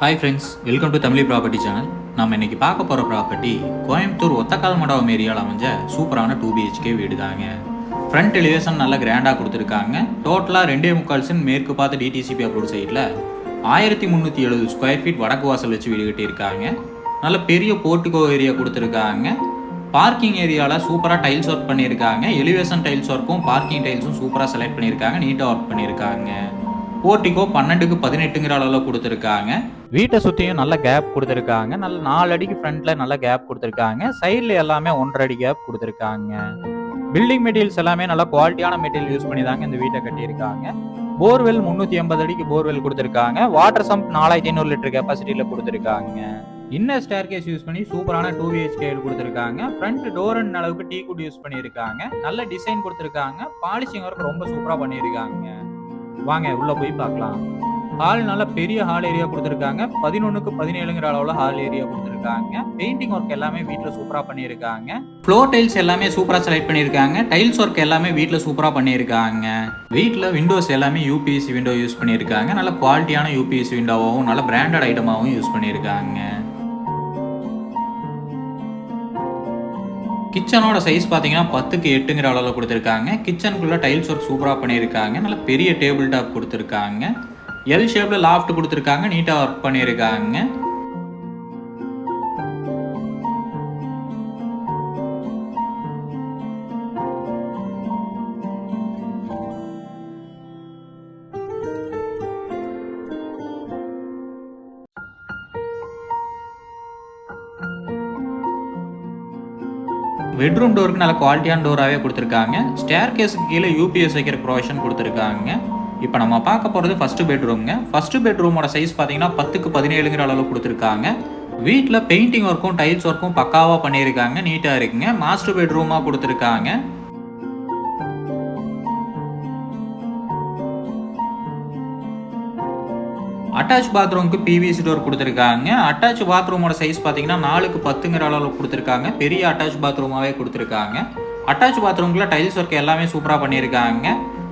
Hi friends, welcome to Tamil property channel. நம்ம இன்னைக்கு பார்க்க போகிற ப்ராப்பர்ட்டி கோயம்புத்தூர் ஒத்தக்கால் மண்டபம் ஏரியாவில் அமைஞ்ச சூப்பரான 2BHK வீடு தாங்க. ஃப்ரண்ட் எலிவேஷன் நல்லா கிராண்டாக கொடுத்துருக்காங்க. டோட்டலாக 2.25 சென்ட் மேற்கு பார்த்து டிடிசிபி அப்ரூவ் சைட்டில் 1370 ஸ்கொயர் ஃபீட் வடக்கு வாசல் வச்சு வீடு கட்டியிருக்காங்க. நல்ல பெரிய போர்ட்டிகோ ஏரியா கொடுத்துருக்காங்க. பார்க்கிங் ஏரியாவில் சூப்பராக டைல்ஸ் ஒர்க் பண்ணியிருக்காங்க. எலிவேஷன் டைல்ஸ் ஒர்க்கும் பார்க்கிங் டைல்ஸும் சூப்பராக செலக்ட் பண்ணியிருக்காங்க. நீட்டாக ஒர்க் பண்ணியிருக்காங்க. போர்ட்டிகோ 12க்கு 18ங்கிற அளவில் கொடுத்துருக்காங்க. வீட்டை சுற்றியும் நல்ல கேப் கொடுத்துருக்காங்க. நல்ல 4 அடிக்கு ஃப்ரண்ட்ல நல்ல கேப் கொடுத்துருக்காங்க. சைடில் எல்லாமே 1.5 அடி கேப் கொடுத்துருக்காங்க. பில்டிங் மெட்டீரியல்ஸ் எல்லாமே நல்ல குவாலிட்டியான மெட்டீரியல் யூஸ் பண்ணி தாங்க இந்த வீட்டை கட்டியிருக்காங்க. போர்வெல் 380 அடிக்கு போர்வெல் கொடுத்துருக்காங்க. வாட்டர் சம்ப் 4500 லிட்டர் கெப்பாசிட்டியில் கொடுத்துருக்காங்க. இன்னர் ஸ்டேர்கேஸ் யூஸ் பண்ணி சூப்பரான 2BHK கொடுத்துருக்காங்க. ஃப்ரண்ட் டோர் அண்ட் அளவுக்கு டீ குட் யூஸ் பண்ணியிருக்காங்க. நல்ல டிசைன் கொடுத்துருக்காங்க. பாலிஷிங் ஒர்க் ரொம்ப சூப்பராக பண்ணியிருக்காங்க. வாங்க உள்ள போய் பார்க்கலாம். ஹால் நல்ல பெரிய ஹால் ஏரியா கொடுத்துருக்காங்க. 11க்கு 17ங்கிற அளவுல ஹால் ஏரியா கொடுத்துருக்காங்க. பெயிண்டிங் ஒர்க் எல்லாமே வீட்டில் சூப்பராக பண்ணியிருக்காங்க. ஃப்ளோர் டைல்ஸ் எல்லாமே சூப்பராக செலக்ட் பண்ணியிருக்காங்க. டைல்ஸ் ஒர்க் எல்லாமே வீட்டில் சூப்பராக பண்ணியிருக்காங்க. வீட்டில் விண்டோஸ் எல்லாமே யூபிஎஸ்சி விண்டோ யூஸ் பண்ணியிருக்காங்க. நல்ல குவாலிட்டியான யூபிஎஸ்சி விண்டோவாகவும் நல்ல பிராண்டட் ஐட்டமாகவும் யூஸ் பண்ணியிருக்காங்க. கிச்சனோட சைஸ் பார்த்தீங்கன்னா 10க்கு 8ங்கிற அளவில் கொடுத்துருக்காங்க. கிச்சனுக்குள்ள டைல்ஸ் ஒர்க் சூப்பராக பண்ணியிருக்காங்க. நல்ல பெரிய டேபிள் டாப் கொடுத்துருக்காங்க. எல் ஷேப்ல லாஃப்ட் கொடுத்துருக்காங்க. நீட்டாக ஒர்க் பண்ணியிருக்காங்க. பெட்ரூம் டோருக்கு நல்ல குவாலிட்டியான டோராகவே கொடுத்துருக்காங்க. ஸ்டேர் கேஸுக்கு கீழே யூபிஎஸ் வைக்கிற ப்ரொவிஷன் கொடுத்துருக்காங்க. இப்போ நம்ம பார்க்க போகிறது ஃபஸ்ட்டு பெட்ரூம்ங்க. ஃபஸ்ட்டு பெட்ரூமோட சைஸ் பார்த்தீங்கன்னா 10க்கு 17ங்கிற அளவு கொடுத்துருக்காங்க. வீட்டில் பெயிண்டிங் ஒர்க்கும் டைல்ஸ் ஒர்க்கும் பக்காவாக பண்ணியிருக்காங்க. நீட்டாக இருக்குங்க. மாஸ்டர் பெட்ரூமாக கொடுத்துருக்காங்க. அட்டாச் பாத்ரூமுக்கு பிவிசி டோர் கொடுத்துருக்காங்க. அட்டாச் பாத்ரூமோட சைஸ் பார்த்தீங்கன்னா 4க்கு 10ங்கிற அளவில் கொடுத்துருக்காங்க. பெரிய அட்டாச் பாத்ரூமாகவே கொடுத்துருக்காங்க. அட்டாச் பாத்ரூம்குள்ள டைல்ஸ் ஒர்க் எல்லாமே சூப்பராக பண்ணியிருக்காங்க.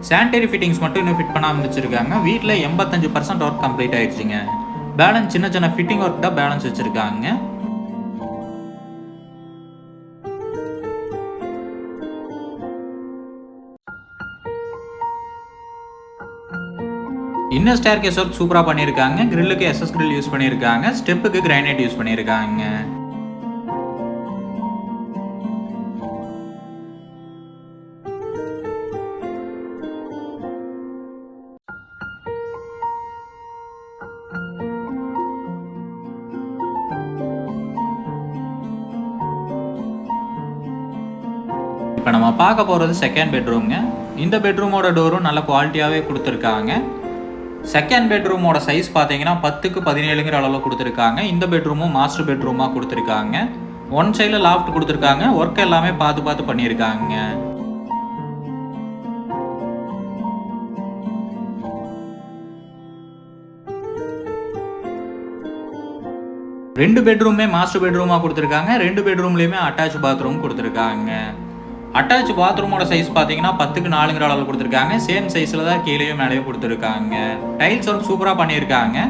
சானிடரி ஃபிட்டிங்ஸ் மட்டும் இன்னும் ஃபிட் பண்ணாமல் வச்சுருக்காங்க. வீட்டில் 85% ஒர்க் கம்ப்ளீட் ஆயிடுச்சுங்க. பேலன்ஸ் சின்ன சின்ன ஃபிட்டிங் ஒர்க் தான் பேலன்ஸ் வச்சுருக்காங்க. இன்னர் ஸ்டேர் கேஸ் ஒர்க் சூப்பராக பண்ணியிருக்காங்க. கிரில்லுக்கு எஸ்எஸ் கிரில் யூஸ் பண்ணியிருக்காங்க. ஸ்டெப்புக்கு கிரானைட் யூஸ் பண்ணியிருக்காங்க. இப்போ நம்ம பார்க்க போகிறது செகண்ட் பெட்ரூம்ங்க. இந்த பெட்ரூமோட டோரும் நல்ல குவாலிட்டியாகவே கொடுத்துருக்காங்க. செகண்ட் பெட்ரூமோட சைஸ் பார்த்தீங்கன்னா 10க்கு 17ங்கிற அளவில் கொடுத்துருக்காங்க. இந்த பெட்ரூமும் மாஸ்டர் பெட்ரூமாக கொடுத்துருக்காங்க. ஒன் சைடில் லாஃப்ட் கொடுத்துருக்காங்க. ஒர்க் எல்லாமே பார்த்து பண்ணியிருக்காங்க. ரெண்டு பெட்ரூமே மாஸ்டர் பெட்ரூமாக கொடுத்துருக்காங்க. ரெண்டு பெட்ரூம்லேயுமே அட்டாச் பாத்ரூம் கொடுத்துருக்காங்க. அட்டாச் பாத்ரூமோட சைஸ் பார்த்தீங்கன்னா 10க்கு 4ங்கிற அளவில் கொடுத்துருக்காங்க. சேம் சைஸில் தான் கீழேயும் மேலேயும் கொடுத்துருக்காங்க. டைல்ஸ் ஒர்க் சூப்பராக பண்ணியிருக்காங்க.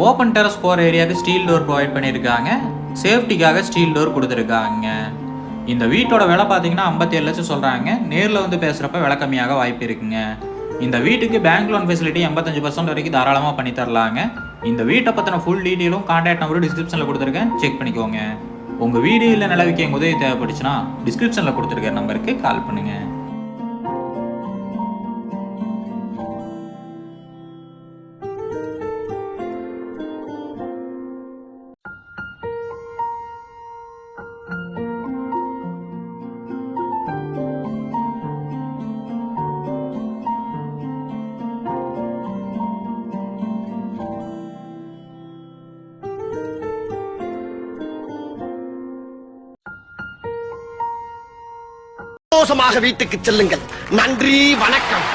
ஓப்பன் டெரஸ் போகிற ஏரியாவுக்கு ஸ்டீல் டோர் ப்ரொவைட் பண்ணியிருக்காங்க. சேஃப்டிக்காக ஸ்டீல் டோர் கொடுத்துருக்காங்க. இந்த வீட்டோட விலை பார்த்தீங்கன்னா 57 லட்சம் சொல்கிறாங்க. நேரில் வந்து பேசுகிறப்ப விலை கம்மியாக வாய்ப்பு இருக்குங்க. இந்த வீட்டுக்கு பேங்க் லோன் ஃபெசிலிட்டி 85% வரைக்கும் தாராளமாக பண்ணி தரலாங்க. இந்த வீட்டை பற்றின ஃபுல் டீட்டெயிலும் கான்டாக்ட் நம்பரும் டிஸ்கிரிப்ஷனில் கொடுத்துருக்கேன். செக் பண்ணிக்கோங்க. உங்கள் வீடு இல்லை நிலவிக்க உதவி தேவைப்பட்டுச்சுன்னா டிஸ்கிரிப்ஷனில் கொடுத்துருக்க நம்பருக்கு கால் பண்ணுங்கள். சந்தோஷமாக வீட்டுக்கு செல்லுங்கள். நன்றி, வணக்கம்.